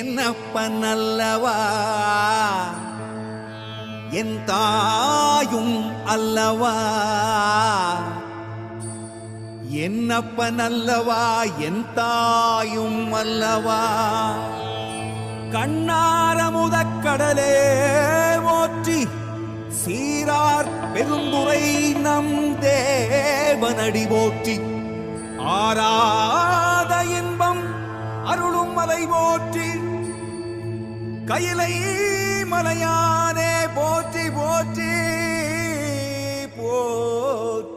என்னப்பன் அல்லவா என் தாயும் அல்லவா என்னப்பன் அல்லவா என் தாயும் அல்லவா கண்ணாரமுதக் கடலே போற்றி சீரார் பெருந்துரை நம் தேவனடி போற்றி ஆராத இன்பம் அருளும் மலை போற்றி கையிலை மலையானே போற்றி போற்றி போற்றி